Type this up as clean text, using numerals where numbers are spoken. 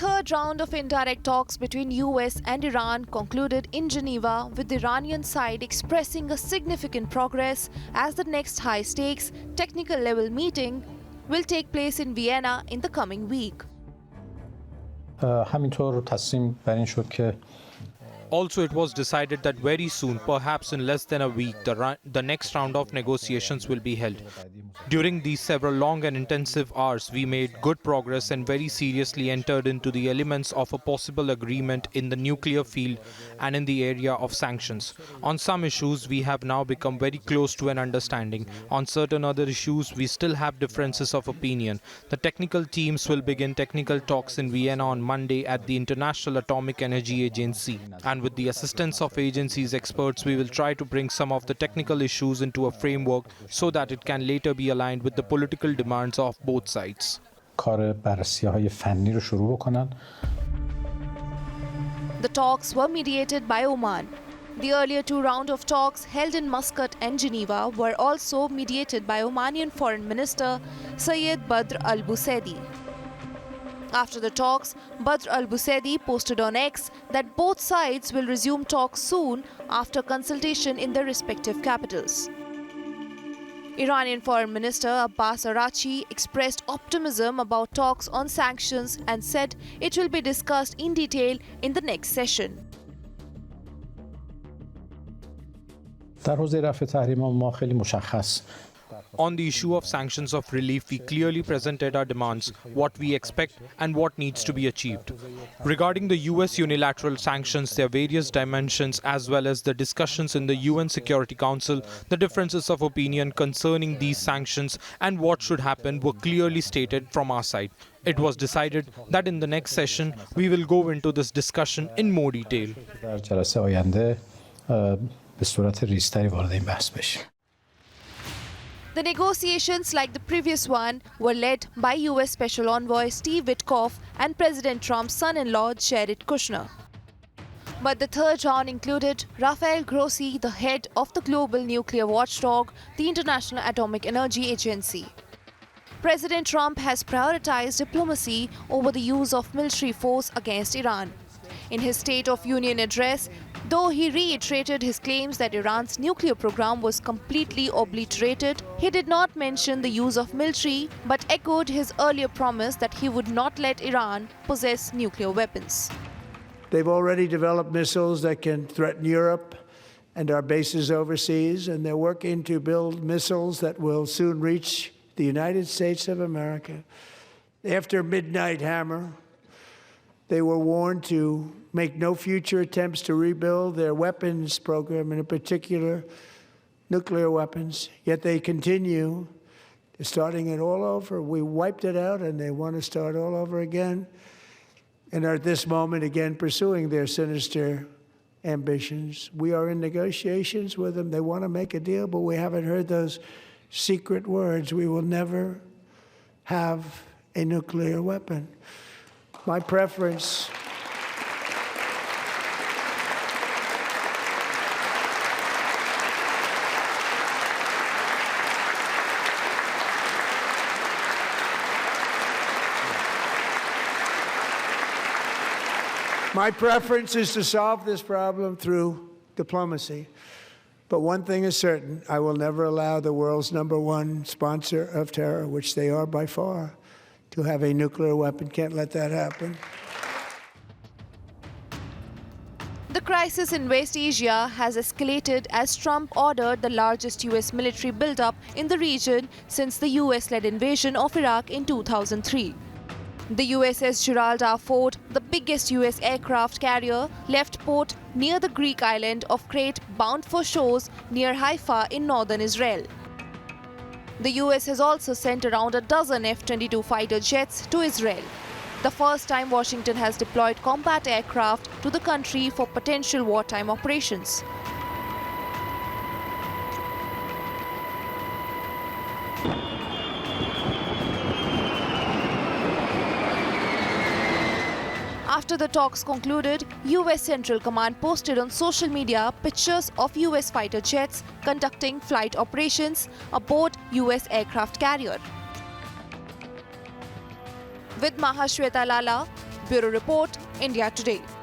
third round of indirect talks between US and Iran concluded in Geneva, with the Iranian side expressing a significant progress as the next high-stakes, technical-level meeting will take place in Vienna in the coming week. همینطور تصمیم بر این شد که Also, it was decided that very soon, perhaps in less than a week, the next round of negotiations will be held. During these several long and intensive hours, we made good progress and very seriously entered into the elements of a possible agreement in the nuclear field and in the area of sanctions. On some issues, we have now become very close to an understanding. On certain other issues, we still have differences of opinion. The technical teams will begin technical talks in Vienna on Monday at the International Atomic Energy Agency. And with the assistance of agency's experts, we will try to bring some of the technical issues into a framework so that it can later be aligned with the political demands of both sides. کار بررسی‌های فنی رو شروع بکنن. The talks were mediated by Oman. The earlier two rounds of talks held in Muscat and Geneva were also mediated by Omanian Foreign Minister Syed Badr Albusaidi. After the talks, Badr Albusaidi posted on X that both sides will resume talks soon after consultation in their respective capitals. Iranian Foreign Minister Abbas Araqchi expressed optimism about talks on sanctions and said it will be discussed in detail in the next session. در حوزه رفع تحریم ما خیلی مشخص. On the issue of sanctions of relief, we clearly presented our demands, what we expect and what needs to be achieved. Regarding the US unilateral sanctions, their various dimensions as well as the discussions in the UN Security Council, the differences of opinion concerning these sanctions and what should happen were clearly stated from our side. It was decided that in the next session, we will go into this discussion in more detail. در جلسه آینده به صورت ریزتری وارد این بحث بشیم. The negotiations, like the previous one, were led by US Special Envoy Steve Witkoff and President Trump's son-in-law Jared Kushner. But the third round included Rafael Grossi, the head of the global nuclear watchdog, the International Atomic Energy Agency. President Trump has prioritized diplomacy over the use of military force against Iran. In his State of Union address, though he reiterated his claims that Iran's nuclear program was completely obliterated, he did not mention the use of military, but echoed his earlier promise that he would not let Iran possess nuclear weapons. They've already developed missiles that can threaten Europe and our bases overseas, and they're working to build missiles that will soon reach the United States of America. After Midnight Hammer, they were warned to make no future attempts to rebuild their weapons program, and in particular, nuclear weapons. Yet they continue. They're starting it all over. We wiped it out, and they want to start all over again. And are at this moment, again, pursuing their sinister ambitions. We are in negotiations with them. They want to make a deal, but we haven't heard those secret words. We will never have a nuclear weapon. My preference is to solve this problem through diplomacy. But one thing is certain, I will never allow the world's #1 sponsor of terror, which they are by far, to have a nuclear weapon. Can't let that happen. The crisis in West Asia has escalated as Trump ordered the largest US military buildup in the region since the US-led invasion of Iraq in 2003. The USS Gerald R. Ford, the biggest US aircraft carrier, left port near the Greek island of Crete bound for shores near Haifa in northern Israel. The US has also sent around a dozen F-22 fighter jets to Israel, the first time Washington has deployed combat aircraft to the country for potential wartime operations. After the talks concluded, US Central Command posted on social media pictures of US fighter jets conducting flight operations aboard US aircraft carrier. With Mahashweta Lala, Bureau Report, India Today.